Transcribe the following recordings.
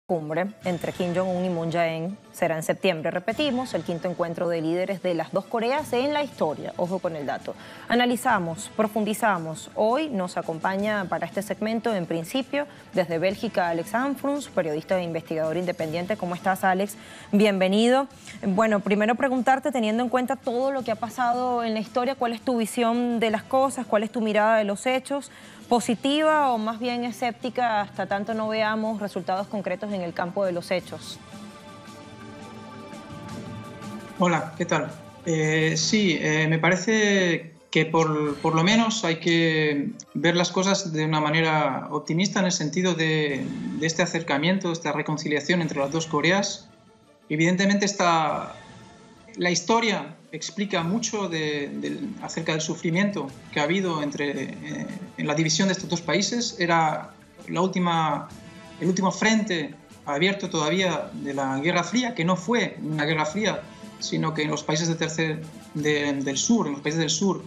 Cumbre entre Kim Jong-un y Moon Jae-in será en septiembre. Repetimos, el quinto encuentro de líderes de las dos Coreas en la historia. Ojo con el dato. Analizamos, profundizamos. Hoy nos acompaña para este segmento, en principio, desde Bélgica, Alex Anfruns, periodista e investigador independiente. ¿Cómo estás, Alex? Bienvenido. Bueno, primero preguntarte, teniendo en cuenta todo lo que ha pasado en la historia, ¿cuál es tu visión de las cosas? ¿Cuál es tu mirada de los hechos? ¿Positiva o más bien escéptica hasta tanto no veamos resultados concretos en el campo de los hechos? Hola, ¿qué tal? Me parece que por lo menos hay que ver las cosas de una manera optimista en el sentido de este acercamiento, esta reconciliación entre las dos Coreas. Evidentemente la historia explica mucho acerca del sufrimiento que ha habido en la división de estos dos países. Era el último frente abierto todavía de la Guerra Fría, que no fue una Guerra Fría, sino que en los países del sur,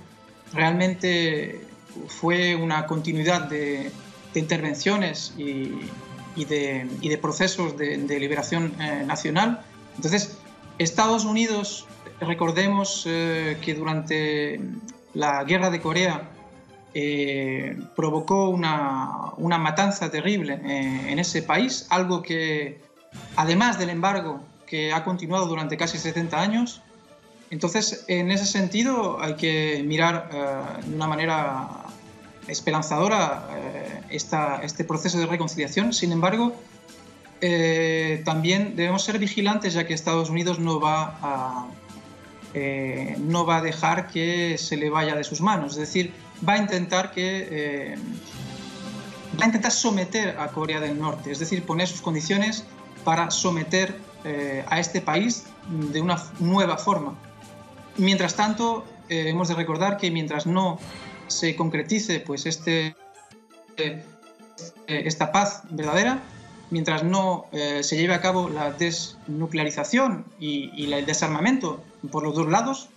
realmente fue una continuidad de intervenciones y de procesos de liberación nacional. Entonces, Estados Unidos, recordemos que durante la Guerra de Corea provocó una matanza terrible en ese país, algo que, además del embargo que ha continuado durante casi 70 años, entonces en ese sentido hay que mirar de una manera esperanzadora este proceso de reconciliación. Sin embargo, también debemos ser vigilantes, ya que Estados Unidos no va a dejar que se le vaya de sus manos. Es decir, va a intentar someter a Corea del Norte, es decir, poner sus condiciones para someter a este país de una nueva forma. Mientras tanto, hemos de recordar que mientras no se concretice pues, esta paz verdadera, mientras no se lleve a cabo la desnuclearización y el desarmamento por los dos lados,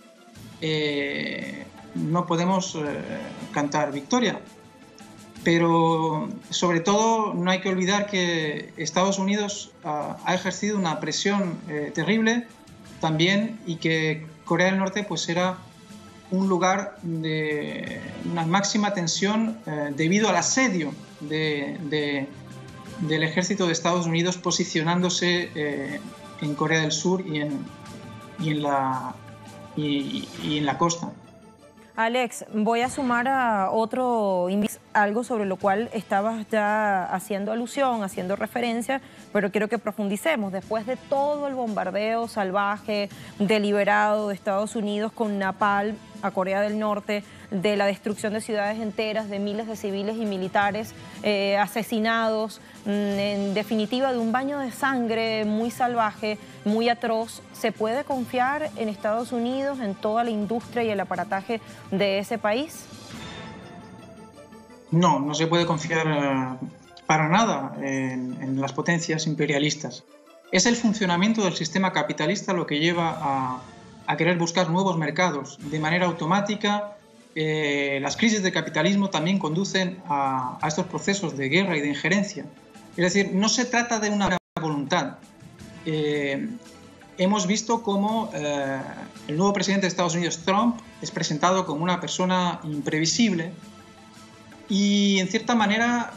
no podemos cantar victoria. Pero sobre todo no hay que olvidar que Estados Unidos ha ejercido una presión terrible también, y que Corea del Norte pues, era un lugar de una máxima tensión debido al asedio del ejército de Estados Unidos posicionándose en Corea del Sur y en la costa. Alex, voy a sumar a algo sobre lo cual estabas ya haciendo alusión, haciendo referencia, pero quiero que profundicemos. Después de todo el bombardeo salvaje, deliberado de Estados Unidos con napalm a Corea del Norte, de la destrucción de ciudades enteras, de miles de civiles y militares asesinados, en definitiva de un baño de sangre muy salvaje, muy atroz, ¿se puede confiar en Estados Unidos, en toda la industria y el aparataje de ese país? No se puede confiar para nada en las potencias imperialistas. Es el funcionamiento del sistema capitalista lo que lleva a querer buscar nuevos mercados de manera automática. Las crisis del capitalismo también conducen a estos procesos de guerra y de injerencia. Es decir, no se trata de una voluntad. Hemos visto cómo el nuevo presidente de Estados Unidos, Trump, es presentado como una persona imprevisible, y en cierta manera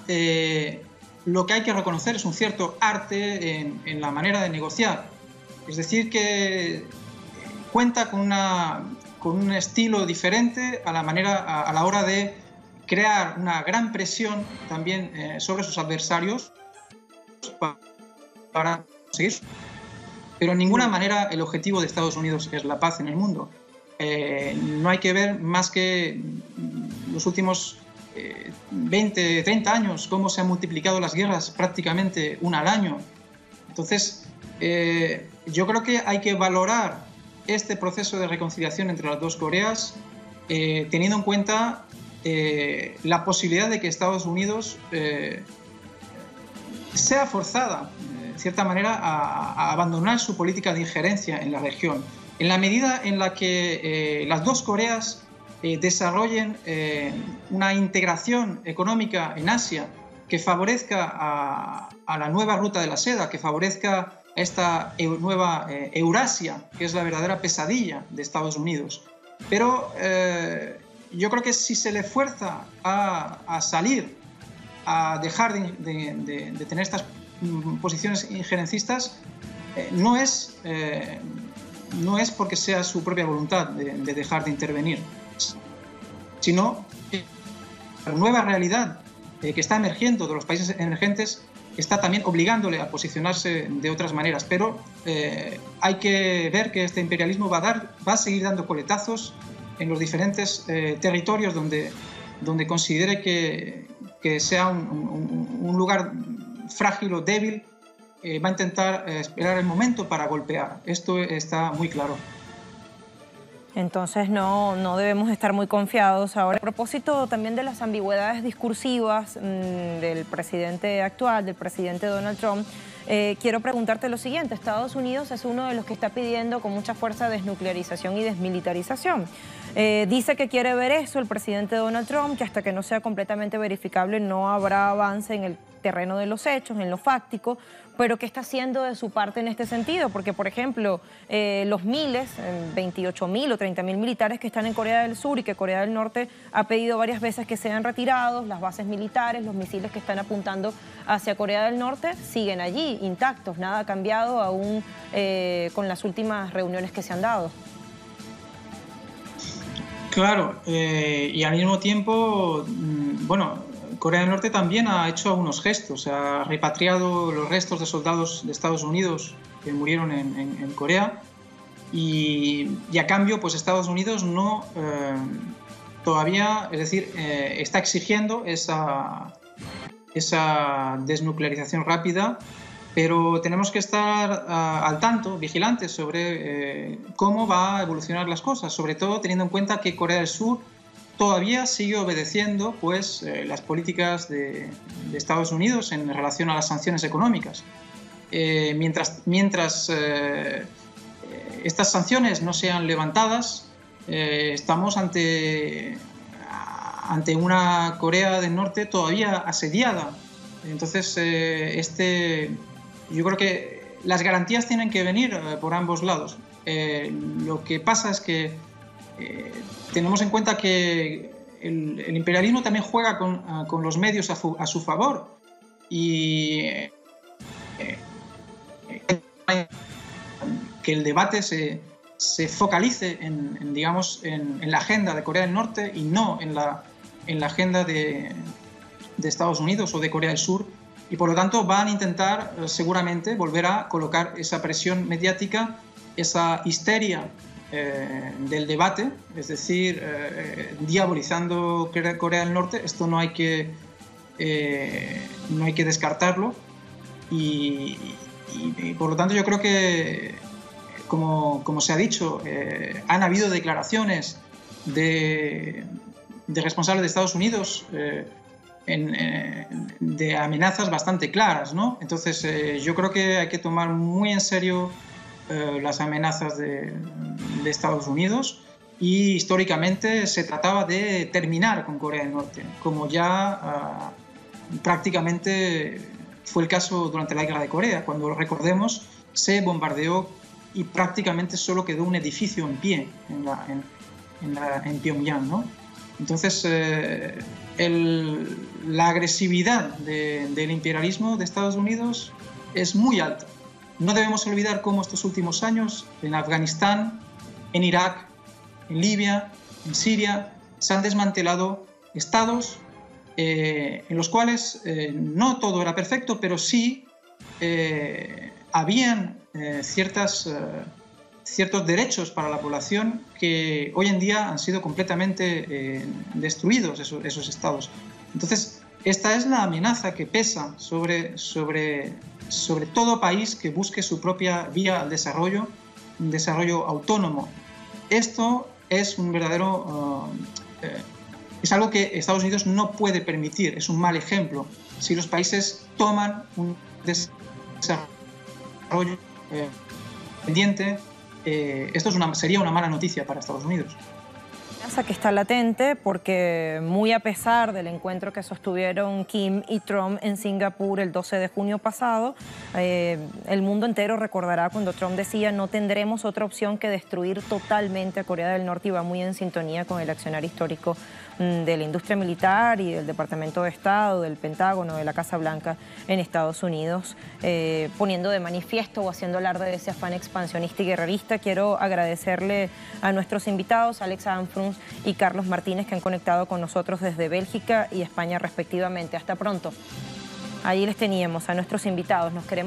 lo que hay que reconocer es un cierto arte en la manera de negociar. Es decir, que cuenta con un estilo diferente a la hora de crear una gran presión también sobre sus adversarios para conseguir. Pero en ninguna manera el objetivo de Estados Unidos es la paz en el mundo. No hay que ver más que los últimos 20, 30 años cómo se han multiplicado las guerras prácticamente una al año. Entonces, yo creo que hay que valorar este proceso de reconciliación entre las dos Coreas teniendo en cuenta la posibilidad de que Estados Unidos sea forzada, de cierta manera, a abandonar su política de injerencia en la región. En la medida en la que las dos Coreas desarrollen una integración económica en Asia que favorezca a la nueva ruta de la seda, que favorezca esta nueva Eurasia, que es la verdadera pesadilla de Estados Unidos. Pero yo creo que si se le fuerza a salir, a dejar de tener estas posiciones injerencistas, no es porque sea su propia voluntad de dejar de intervenir, sino que la nueva realidad que está emergiendo de los países emergentes está también obligándole a posicionarse de otras maneras. Pero hay que ver que este imperialismo va a seguir dando coletazos en los diferentes territorios donde considere que sea un lugar frágil o débil. Va a intentar esperar el momento para golpear. Esto está muy claro. Entonces no debemos estar muy confiados. Ahora, a propósito también de las ambigüedades discursivas del presidente actual, del presidente Donald Trump, quiero preguntarte lo siguiente. Estados Unidos es uno de los que está pidiendo con mucha fuerza desnuclearización y desmilitarización. Dice que quiere ver eso el presidente Donald Trump, que hasta que no sea completamente verificable no habrá avance en el terreno de los hechos, en lo fáctico, pero ¿qué está haciendo de su parte en este sentido? Porque, por ejemplo, los miles, 28.000 o 30.000 militares que están en Corea del Sur y que Corea del Norte ha pedido varias veces que sean retirados, las bases militares, los misiles que están apuntando hacia Corea del Norte siguen allí, intactos, nada ha cambiado aún con las últimas reuniones que se han dado. Claro, y al mismo tiempo, bueno, Corea del Norte también ha hecho algunos gestos, ha repatriado los restos de soldados de Estados Unidos que murieron en Corea y a cambio pues Estados Unidos no todavía, es decir, está exigiendo esa desnuclearización rápida, pero tenemos que estar al tanto, vigilantes sobre cómo va a evolucionar las cosas, sobre todo teniendo en cuenta que Corea del Sur todavía sigue obedeciendo pues, las políticas de Estados Unidos en relación a las sanciones económicas. Mientras estas sanciones no sean levantadas, estamos ante una Corea del Norte todavía asediada. Entonces, yo creo que las garantías tienen que venir por ambos lados. Lo que pasa es que tenemos en cuenta que el imperialismo también juega con los medios a su favor y que el debate se focalice digamos, en la agenda de Corea del Norte y no en la agenda de Estados Unidos o de Corea del Sur, y por lo tanto van a intentar seguramente volver a colocar esa presión mediática, esa histeria del debate, es decir, diabolizando Corea del Norte. Esto no hay que descartarlo y por lo tanto yo creo que, como se ha dicho, han habido declaraciones de responsables de Estados Unidos de amenazas bastante claras, ¿no? Entonces yo creo que hay que tomar muy en serio las amenazas de Estados Unidos, y históricamente se trataba de terminar con Corea del Norte, como ya prácticamente fue el caso durante la Guerra de Corea, cuando, recordemos, se bombardeó y prácticamente solo quedó un edificio en pie en Pyongyang, ¿no? Entonces la agresividad del imperialismo de Estados Unidos es muy alta. No debemos olvidar cómo estos últimos años en Afganistán, en Irak, en Libia, en Siria, se han desmantelado estados en los cuales no todo era perfecto, pero sí habían ciertos derechos para la población que hoy en día han sido completamente destruidos, esos estados. Entonces, esta es la amenaza que pesa sobre todo país que busque su propia vía al desarrollo, un desarrollo autónomo. Esto es un verdadero... es algo que Estados Unidos no puede permitir, es un mal ejemplo. Si los países toman un desarrollo pendiente, esto sería una mala noticia para Estados Unidos. Que está latente porque muy a pesar del encuentro que sostuvieron Kim y Trump en Singapur el 12 de junio pasado, el mundo entero recordará cuando Trump decía no tendremos otra opción que destruir totalmente a Corea del Norte, y va muy en sintonía con el accionar histórico de la industria militar y del Departamento de Estado, del Pentágono, de la Casa Blanca en Estados Unidos, poniendo de manifiesto o haciendo alarde de ese afán expansionista y guerrerista. Quiero agradecerle a nuestros invitados, Alex Anfruns y Carlos Martínez, que han conectado con nosotros desde Bélgica y España respectivamente. Hasta pronto. Allí les teníamos a nuestros invitados. Nos queremos